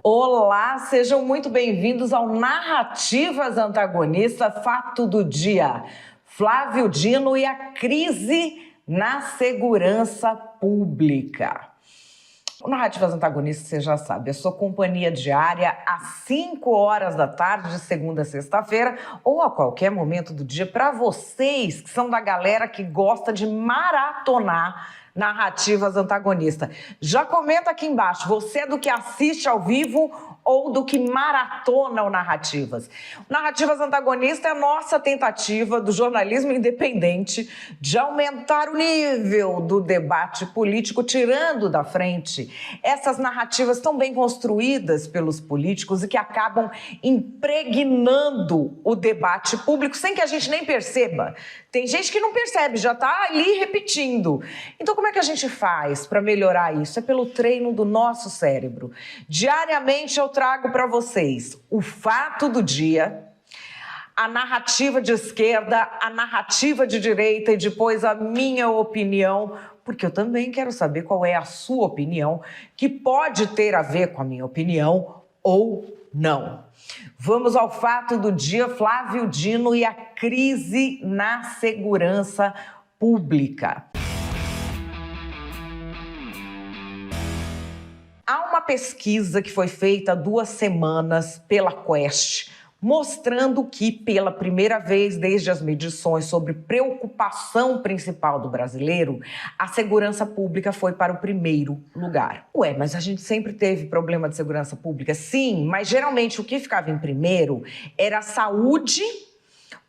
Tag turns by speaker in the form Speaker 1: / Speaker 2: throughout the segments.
Speaker 1: Olá, sejam muito bem-vindos ao Narrativas Antagonistas, Fato do Dia. Flávio Dino e a crise na segurança pública. O Narrativas Antagonistas, você já sabe, é sua companhia diária às 5 horas da tarde, de segunda a sexta-feira, ou a qualquer momento do dia, para vocês que são da galera que gosta de maratonar Narrativas Antagonistas. Já comenta aqui embaixo, você é do que assiste ao vivo ou do que maratona o Narrativas? O Narrativas Antagonistas é a nossa tentativa do jornalismo independente de aumentar o nível do debate político, tirando da frente essas narrativas tão bem construídas pelos políticos e que acabam impregnando o debate público sem que a gente nem perceba. Tem gente que não percebe, já está ali repetindo. Então, como é que a gente faz para melhorar isso? É pelo treino do nosso cérebro. Diariamente eu trago para vocês o fato do dia, a narrativa de esquerda, a narrativa de direita e depois a minha opinião, porque eu também quero saber qual é a sua opinião, que pode ter a ver com a minha opinião ou não. Vamos ao fato do dia, Flávio Dino e a crise na segurança pública. Há uma pesquisa que foi feita há 2 semanas pela Quest, mostrando que, pela primeira vez desde as medições sobre preocupação principal do brasileiro, a segurança pública foi para o primeiro lugar. Ué, mas a gente sempre teve problema de segurança pública? Sim, mas geralmente o que ficava em primeiro era a saúde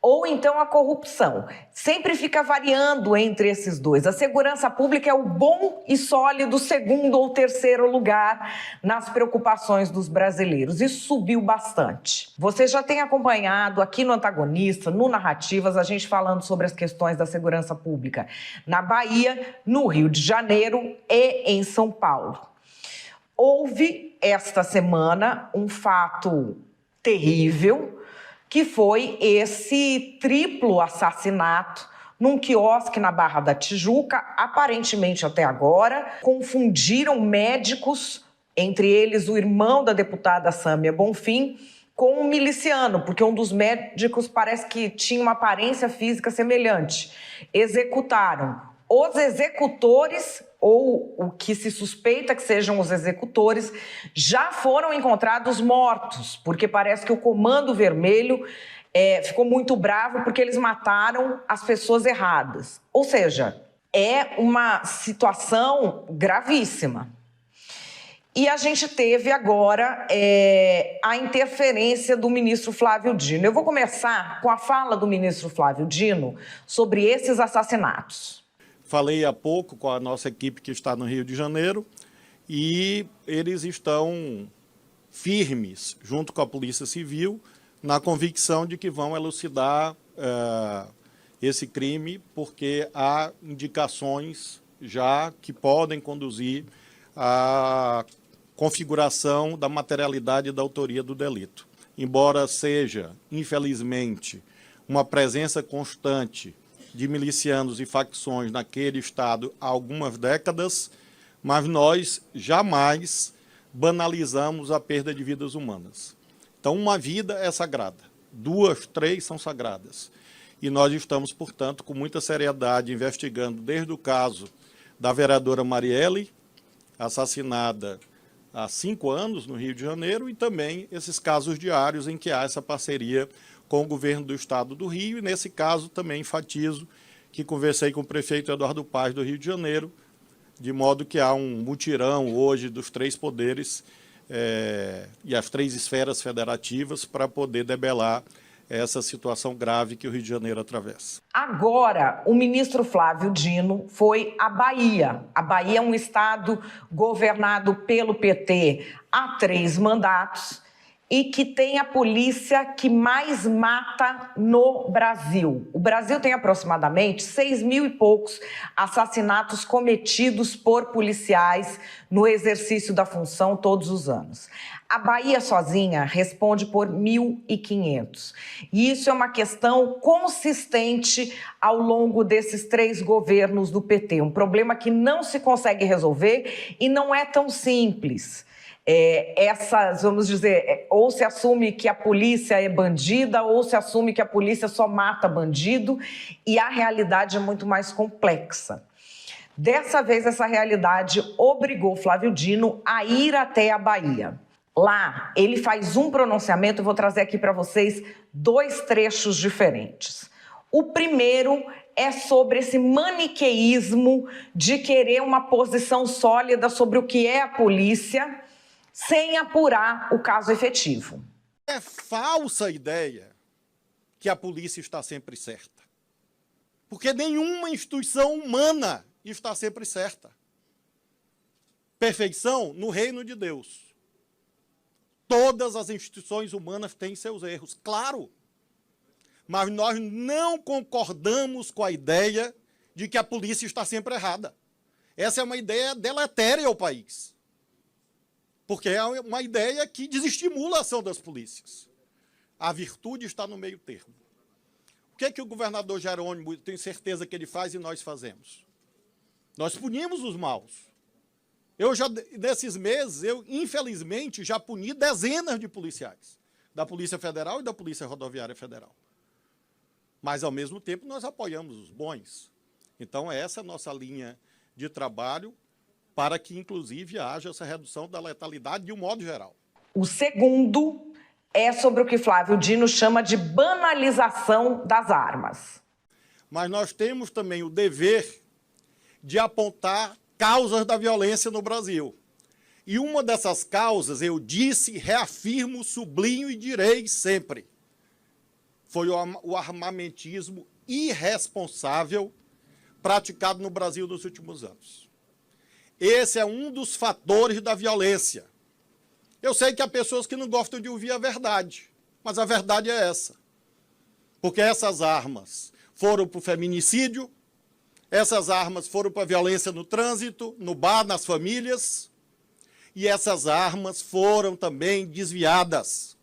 Speaker 1: ou então a corrupção. Sempre fica variando entre esses dois. A segurança pública é o bom e sólido 2º ou 3º lugar nas preocupações dos brasileiros. Isso subiu bastante. Você já tem acompanhado aqui no Antagonista, no Narrativas, a gente falando sobre as questões da segurança pública na Bahia, no Rio de Janeiro e em São Paulo. Houve esta semana um fato terrível, que foi esse triplo assassinato num quiosque na Barra da Tijuca. Aparentemente, até agora, confundiram médicos, entre eles o irmão da deputada Sâmia Bonfim, com um miliciano, porque um dos médicos parece que tinha uma aparência física semelhante. Executaram. Os executores, ou o que se suspeita que sejam os executores, já foram encontrados mortos, porque parece que o Comando Vermelho ficou muito bravo porque eles mataram as pessoas erradas. Ou seja, é uma situação gravíssima. E a gente teve agora a interferência do ministro Flávio Dino. Eu vou começar com a fala do ministro Flávio Dino sobre esses assassinatos.
Speaker 2: Falei há pouco com a nossa equipe que está no Rio de Janeiro e eles estão firmes, junto com a Polícia Civil, na convicção de que vão elucidar esse crime, porque há indicações já que podem conduzir à configuração da materialidade e da autoria do delito. Embora seja, infelizmente, uma presença constante de milicianos e facções naquele estado há algumas décadas, mas nós jamais banalizamos a perda de vidas humanas. Então, uma vida é sagrada, 2, 3 são sagradas. E nós estamos, portanto, com muita seriedade investigando desde o caso da vereadora Marielle, assassinada há 5 anos no Rio de Janeiro, e também esses casos diários em que há essa parceria com o governo do estado do Rio, e nesse caso também enfatizo que conversei com o prefeito Eduardo Paz do Rio de Janeiro, de modo que há um mutirão hoje dos 3 poderes e as 3 esferas federativas para poder debelar essa situação grave que o Rio de Janeiro atravessa.
Speaker 1: Agora, o ministro Flávio Dino foi à Bahia. A Bahia é um estado governado pelo PT há 3 mandatos, e que tem a polícia que mais mata no Brasil. O Brasil tem aproximadamente 6.000 e poucos assassinatos cometidos por policiais no exercício da função todos os anos. A Bahia sozinha responde por 1.500. E isso é uma questão consistente ao longo desses 3 governos do PT. Um problema que não se consegue resolver e não é tão simples. essas, vamos dizer, ou se assume que a polícia é bandida, ou se assume que a polícia só mata bandido, e a realidade é muito mais complexa. Dessa vez, essa realidade obrigou Flávio Dino a ir até a Bahia. Lá, ele faz um pronunciamento, eu vou trazer aqui para vocês 2 trechos diferentes. O primeiro é sobre esse maniqueísmo de querer uma posição sólida sobre o que é a polícia, sem apurar o caso efetivo.
Speaker 2: É falsa a ideia que a polícia está sempre certa. Porque nenhuma instituição humana está sempre certa. Perfeição no reino de Deus. Todas as instituições humanas têm seus erros, claro. Mas nós não concordamos com a ideia de que a polícia está sempre errada. Essa é uma ideia deletéria ao país. Porque é uma ideia que desestimula a ação das polícias. A virtude está no meio termo. O que é que o governador Jerônimo, tenho certeza que ele faz e nós fazemos? Nós punimos os maus. Nesses meses, infelizmente, já puni dezenas de policiais, da Polícia Federal e da Polícia Rodoviária Federal. Mas, ao mesmo tempo, nós apoiamos os bons. Então, essa é a nossa linha de trabalho para que, inclusive, haja essa redução da letalidade de um modo geral.
Speaker 1: O segundo é sobre o que Flávio Dino chama de banalização das armas.
Speaker 2: Mas nós temos também o dever de apontar causas da violência no Brasil. E uma dessas causas, eu disse, reafirmo, sublinho e direi sempre, foi o armamentismo irresponsável praticado no Brasil nos últimos anos. Esse é um dos fatores da violência. Eu sei que há pessoas que não gostam de ouvir a verdade, mas a verdade é essa. Porque essas armas foram para o feminicídio, essas armas foram para a violência no trânsito, no bar, nas famílias, e essas armas foram também desviadas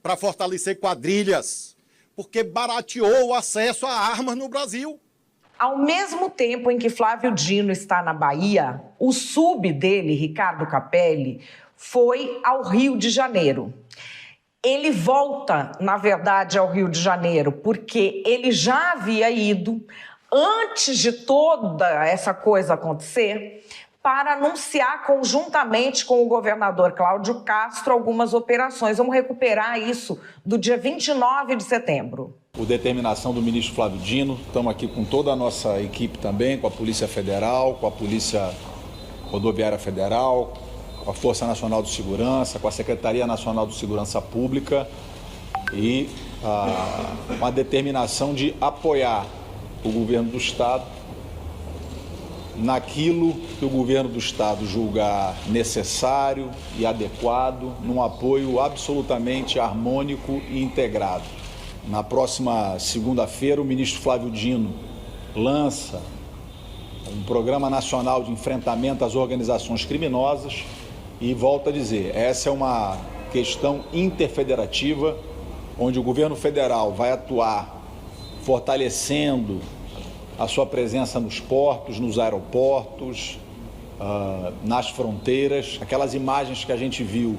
Speaker 2: para fortalecer quadrilhas, porque barateou o acesso a armas no Brasil.
Speaker 1: Ao mesmo tempo em que Flávio Dino está na Bahia, o sub dele, Ricardo Capelli, foi ao Rio de Janeiro. Ele volta, na verdade, ao Rio de Janeiro, porque ele já havia ido, antes de toda essa coisa acontecer, para anunciar conjuntamente com o governador Cláudio Castro algumas operações. Vamos recuperar isso do dia 29 de setembro.
Speaker 3: Por determinação do ministro Flávio Dino, estamos aqui com toda a nossa equipe também, com a Polícia Federal, com a Polícia Rodoviária Federal, com a Força Nacional de Segurança, com a Secretaria Nacional de Segurança Pública e com a determinação de apoiar o governo do Estado naquilo que o governo do Estado julgar necessário e adequado, num apoio absolutamente harmônico e integrado. Na próxima segunda-feira, o ministro Flávio Dino lança um programa nacional de enfrentamento às organizações criminosas e, volto a dizer, essa é uma questão interfederativa, onde o governo federal vai atuar fortalecendo a sua presença nos portos, nos aeroportos, nas fronteiras. Aquelas imagens que a gente viu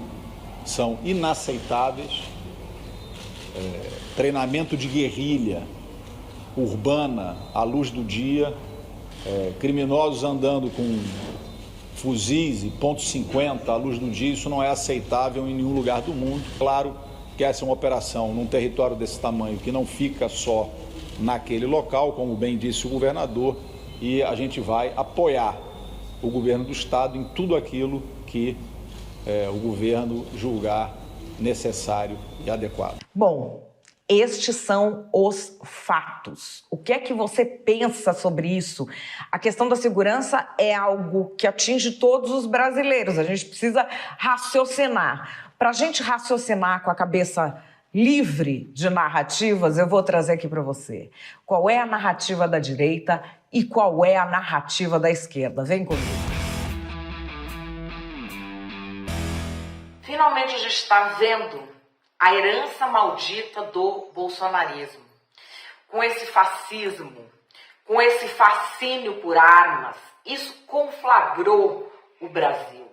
Speaker 3: são inaceitáveis. Treinamento de guerrilha urbana à luz do dia, criminosos andando com fuzis e .50 à luz do dia, isso não é aceitável em nenhum lugar do mundo. Claro que essa é uma operação num território desse tamanho que não fica só naquele local, como bem disse o governador, e a gente vai apoiar o governo do Estado em tudo aquilo que o governo julgar necessário e adequado.
Speaker 1: Bom, estes são os fatos. O que é que você pensa sobre isso? A questão da segurança é algo que atinge todos os brasileiros. A gente precisa raciocinar. Para a gente raciocinar com a cabeça livre de narrativas, eu vou trazer aqui para você. Qual é a narrativa da direita e qual é a narrativa da esquerda? Vem comigo. Finalmente a gente está vendo a herança maldita do bolsonarismo. Com esse fascismo, com esse fascínio por armas, isso conflagrou o Brasil.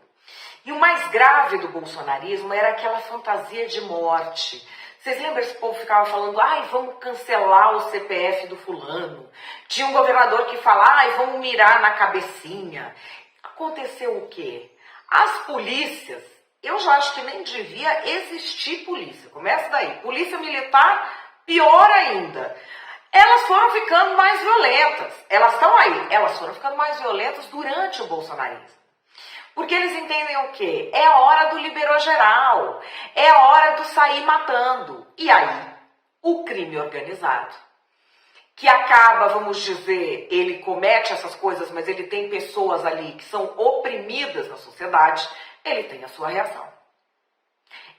Speaker 1: E o mais grave do bolsonarismo era aquela fantasia de morte. Vocês lembram, esse povo ficava falando, ai, vamos cancelar o CPF do fulano. Tinha um governador que falava, ai, vamos mirar na cabecinha. Aconteceu o quê? As polícias, eu já acho que nem devia existir polícia. Começa daí. Polícia militar, pior ainda. Elas foram ficando mais violentas. Elas estão aí. Elas foram ficando mais violentas durante o bolsonarismo. Porque eles entendem o quê? É a hora do liberou geral. É a hora do sair matando. E aí, o crime organizado, que acaba, vamos dizer, ele comete essas coisas, mas ele tem pessoas ali que são oprimidas na sociedade, ele tem a sua reação.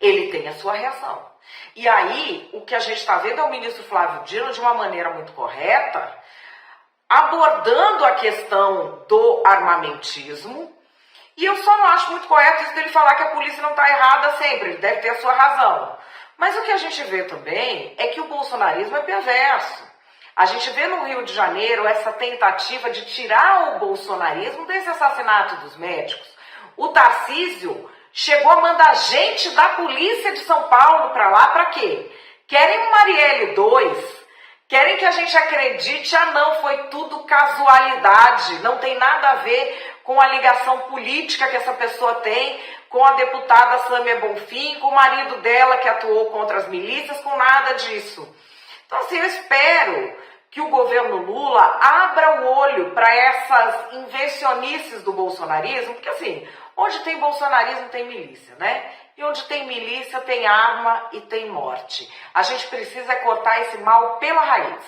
Speaker 1: Ele tem a sua reação. E aí, o que a gente está vendo é o ministro Flávio Dino, de uma maneira muito correta, abordando a questão do armamentismo. E eu só não acho muito correto isso dele falar que a polícia não está errada sempre, ele deve ter a sua razão. Mas o que a gente vê também é que o bolsonarismo é perverso. A gente vê no Rio de Janeiro essa tentativa de tirar o bolsonarismo desse assassinato dos médicos. O Tarcísio chegou a mandar gente da polícia de São Paulo para lá, para quê? Querem um Marielle 2, querem que a gente acredite, não, foi tudo casualidade, não tem nada a ver com a ligação política que essa pessoa tem com a deputada Sâmia Bonfim, com o marido dela que atuou contra as milícias, com nada disso. Então, assim, eu espero que o governo Lula abra o olho para essas invencionices do bolsonarismo, porque, assim, onde tem bolsonarismo tem milícia, né? E onde tem milícia tem arma e tem morte. A gente precisa cortar esse mal pela raiz.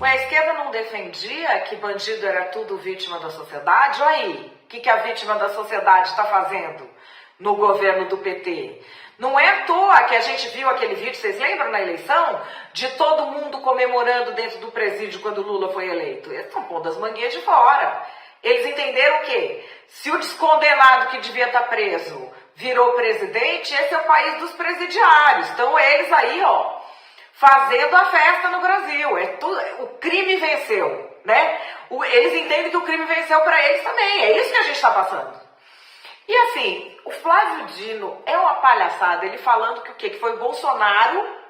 Speaker 1: A esquerda não defendia que bandido era tudo vítima da sociedade? Olha aí, o que a vítima da sociedade está fazendo no governo do PT? Não é à toa que a gente viu aquele vídeo, vocês lembram na eleição? De todo mundo comemorando dentro do presídio quando Lula foi eleito. Eles estão pondo as manguinhas de fora. Eles entenderam o quê? Se o descondenado que devia estar preso virou presidente, esse é o país dos presidiários. Então eles aí, ó, fazendo a festa no Brasil. O crime venceu, né? Eles entendem que o crime venceu para eles também. É isso que a gente está passando. E assim, o Flávio Dino é uma palhaçada. Ele falando que o quê? Que foi Bolsonaro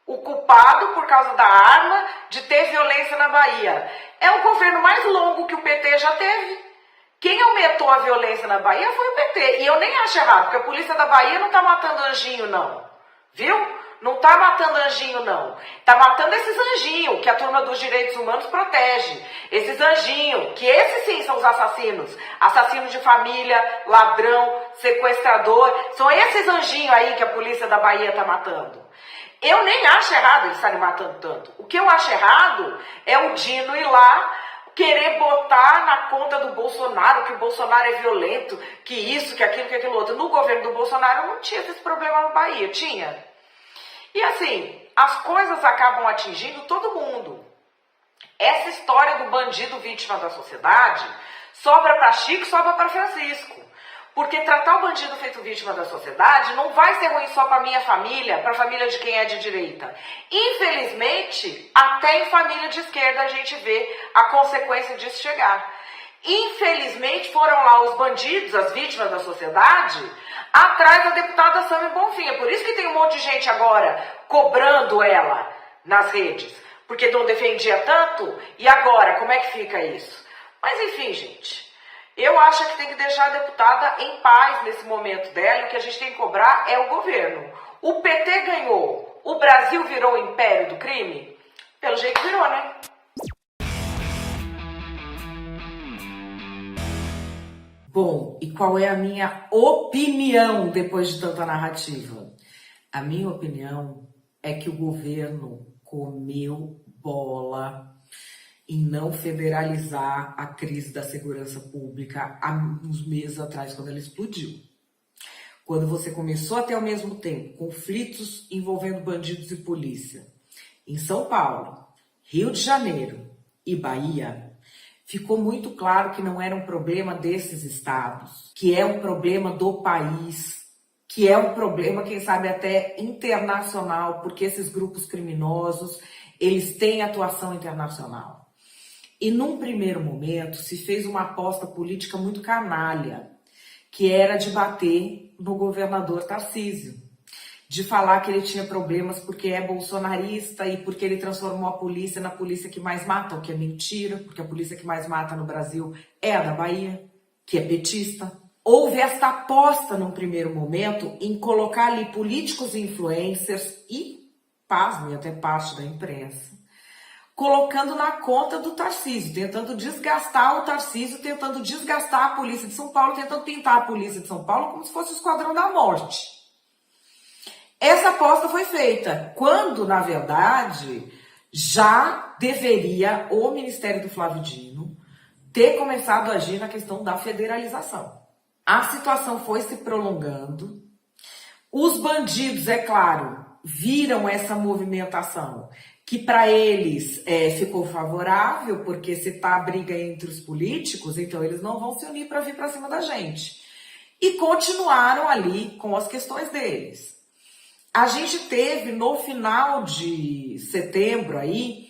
Speaker 1: o culpado por causa da arma de ter violência na Bahia. É o governo mais longo que o PT já teve. Quem aumentou a violência na Bahia foi o PT. E eu nem acho errado, porque a polícia da Bahia não está matando anjinho, não. Viu? Não tá matando anjinho, não. Tá matando esses anjinhos que a turma dos direitos humanos protege. Esses anjinhos, que esses sim são os assassinos. Assassinos de família, ladrão, sequestrador. São esses anjinhos aí que a polícia da Bahia tá matando. Eu nem acho errado eles estarem matando tanto. O que eu acho errado é o Dino ir lá querer botar na conta do Bolsonaro que o Bolsonaro é violento, que isso, que aquilo outro. No governo do Bolsonaro não tinha esse problema na Bahia, tinha. E assim, as coisas acabam atingindo todo mundo. Essa história do bandido vítima da sociedade sobra para Chico, sobra para Francisco. Porque tratar o bandido feito vítima da sociedade não vai ser ruim só para minha família, para a família de quem é de direita. Infelizmente, até em família de esquerda a gente vê a consequência disso chegar. Infelizmente foram lá os bandidos, as vítimas da sociedade, atrás da deputada Sâmia Bonfim. É por isso que tem um monte de gente agora cobrando ela nas redes. Porque não defendia tanto, e agora, como é que fica isso? Mas enfim, gente, eu acho que tem que deixar a deputada em paz nesse momento dela, e o que a gente tem que cobrar é o governo. O PT ganhou, o Brasil virou o império do crime? Pelo jeito virou, né? Bom, e qual é a minha opinião depois de tanta narrativa? A minha opinião é que o governo comeu bola em não federalizar a crise da segurança pública há uns meses atrás, quando ela explodiu. Quando você começou a ter ao mesmo tempo conflitos envolvendo bandidos e polícia em São Paulo, Rio de Janeiro e Bahia, ficou muito claro que não era um problema desses estados, que é um problema do país, que é um problema, quem sabe, até internacional, porque esses grupos criminosos, eles têm atuação internacional. E num primeiro momento se fez uma aposta política muito canalha, que era de bater no governador Tarcísio, de falar que ele tinha problemas porque é bolsonarista e porque ele transformou a polícia na polícia que mais mata, o que é mentira, porque a polícia que mais mata no Brasil é a da Bahia, que é petista. Houve esta aposta num primeiro momento em colocar ali políticos e influencers e, pasmem, até parte da imprensa, colocando na conta do Tarcísio, tentando desgastar o Tarcísio, tentando desgastar a polícia de São Paulo, tentando pintar a polícia de São Paulo como se fosse o Esquadrão da Morte. Essa aposta foi feita quando, na verdade, já deveria o Ministério do Flávio Dino ter começado a agir na questão da federalização. A situação foi se prolongando. Os bandidos, é claro, viram essa movimentação, que para eles ficou favorável, porque se tá a briga entre os políticos, então eles não vão se unir para vir para cima da gente. E continuaram ali com as questões deles. A gente teve no final de setembro aí,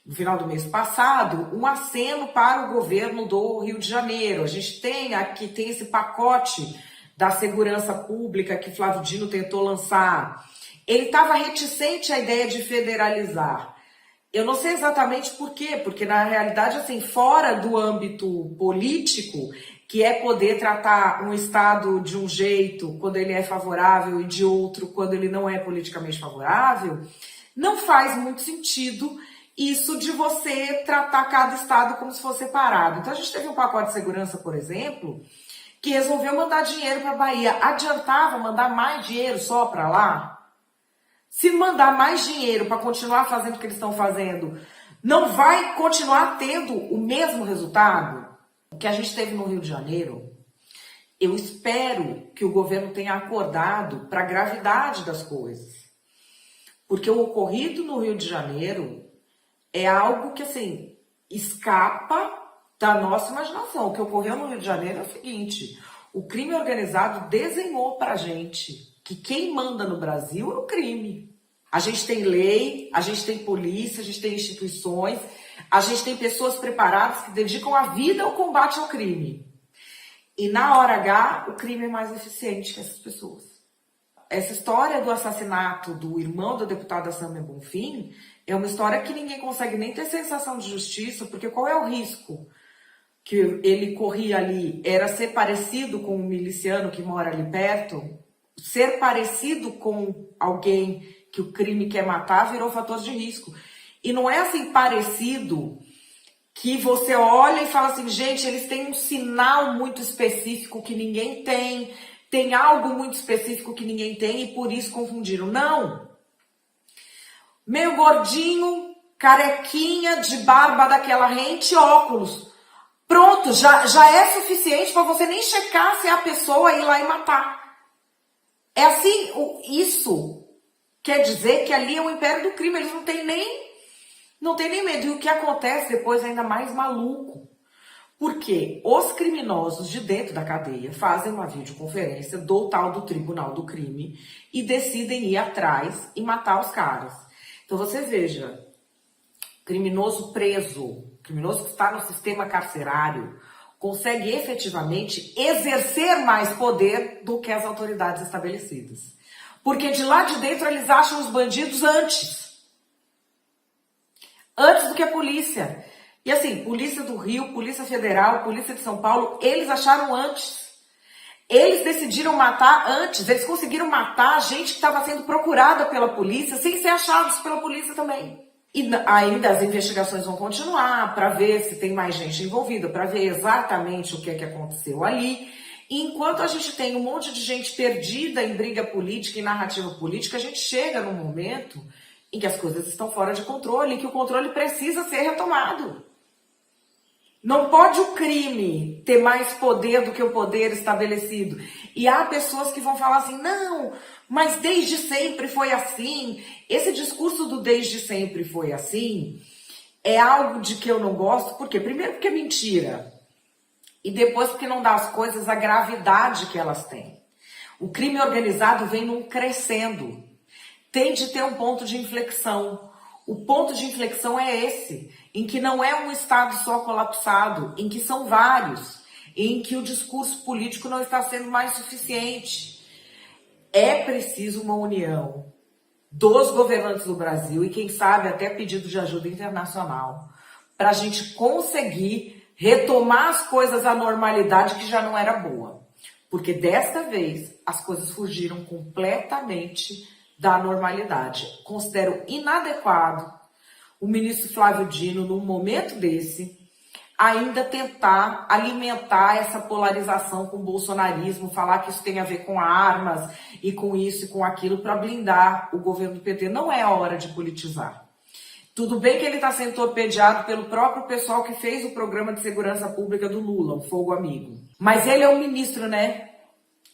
Speaker 1: no final do mês passado, um aceno para o governo do Rio de Janeiro. A gente tem esse pacote da segurança pública que Flávio Dino tentou lançar. Ele estava reticente à ideia de federalizar. Eu não sei exatamente por quê, porque na realidade, assim, fora do âmbito político, que é poder tratar um Estado de um jeito quando ele é favorável e de outro quando ele não é politicamente favorável, não faz muito sentido isso de você tratar cada Estado como se fosse separado. Então a gente teve um pacote de segurança, por exemplo, que resolveu mandar dinheiro para a Bahia. Adiantava mandar mais dinheiro só para lá? Se mandar mais dinheiro para continuar fazendo o que eles estão fazendo, não vai continuar tendo o mesmo resultado? O que a gente teve no Rio de Janeiro, eu espero que o governo tenha acordado para a gravidade das coisas. Porque o ocorrido no Rio de Janeiro é algo que, assim, escapa da nossa imaginação. O que ocorreu no Rio de Janeiro é o seguinte: o crime organizado desenhou para a gente que quem manda no Brasil é o crime. A gente tem lei, a gente tem polícia, a gente tem instituições, a gente tem pessoas preparadas que dedicam a vida ao combate ao crime. E na hora H, o crime é mais eficiente que essas pessoas. Essa história do assassinato do irmão da deputada Sâmia Bonfim é uma história que ninguém consegue nem ter sensação de justiça, porque qual é o risco que ele corria ali? Era ser parecido com um miliciano que mora ali perto, ser parecido com alguém que o crime quer matar virou fator de risco. E não é assim parecido que você olha e fala assim, gente, eles têm um sinal muito específico que ninguém tem algo muito específico que ninguém tem e por isso confundiram. Não! Meio gordinho, carequinha, de barba daquela rente, óculos. Pronto, já é suficiente para você nem checar se é a pessoa ir lá e matar. É assim, isso quer dizer que ali é o império do crime, eles não têm nem medo. E o que acontece depois é ainda mais maluco. Porque os criminosos de dentro da cadeia fazem uma videoconferência do tal do Tribunal do Crime e decidem ir atrás e matar os caras. Então você veja, criminoso preso, criminoso que está no sistema carcerário, consegue efetivamente exercer mais poder do que as autoridades estabelecidas. Porque de lá de dentro eles acham os bandidos antes do que a polícia. E assim, Polícia do Rio, Polícia Federal, Polícia de São Paulo, eles acharam antes. Eles decidiram matar antes, eles conseguiram matar gente que estava sendo procurada pela polícia sem ser achados pela polícia também. E ainda as investigações vão continuar para ver se tem mais gente envolvida, para ver exatamente o que é que aconteceu ali. E enquanto a gente tem um monte de gente perdida em briga política e narrativa política, a gente chega num momento em que as coisas estão fora de controle e que o controle precisa ser retomado. Não pode o crime ter mais poder do que o poder estabelecido. E há pessoas que vão falar assim, não, mas desde sempre foi assim. Esse discurso do desde sempre foi assim é algo de que eu não gosto. Por quê? Primeiro porque é mentira. E depois porque não dá às coisas a gravidade que elas têm. O crime organizado vem num crescendo. Tem de ter um ponto de inflexão. O ponto de inflexão é esse, em que não é um Estado só colapsado, em que são vários, em que o discurso político não está sendo mais suficiente. É preciso uma união dos governantes do Brasil e, quem sabe, até pedido de ajuda internacional, para a gente conseguir retomar as coisas à normalidade que já não era boa. Porque desta vez as coisas fugiram completamente da normalidade. Considero inadequado o ministro Flávio Dino, num momento desse, ainda tentar alimentar essa polarização com o bolsonarismo, falar que isso tem a ver com armas e com isso e com aquilo para blindar o governo do PT. Não é a hora de politizar. Tudo bem que ele está sendo torpedeado pelo próprio pessoal que fez o programa de segurança pública do Lula, o Fogo Amigo. Mas ele é o ministro, né?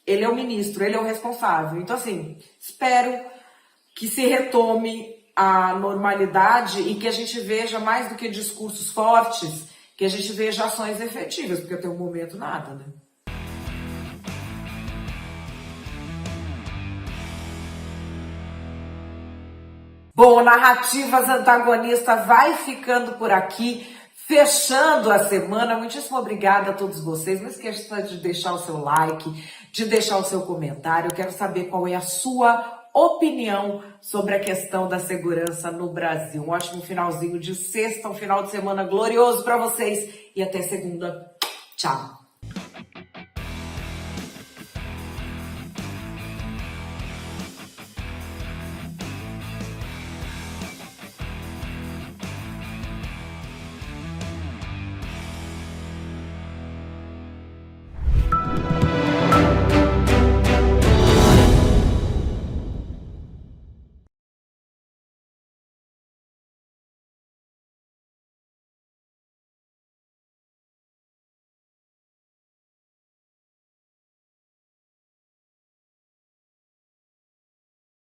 Speaker 1: Ele é o ministro, ele é o responsável. Então, assim, espero que se retome a normalidade e que a gente veja, mais do que discursos fortes, que a gente veja ações efetivas, porque até o momento nada, né? Bom, Narrativas Antagonistas vai ficando por aqui, fechando a semana. Muitíssimo obrigada a todos vocês. Não esqueça de deixar o seu like, de deixar o seu comentário. Eu quero saber qual é a sua opinião sobre a questão da segurança no Brasil. Um ótimo finalzinho de sexta, um final de semana glorioso para vocês e até segunda. Tchau!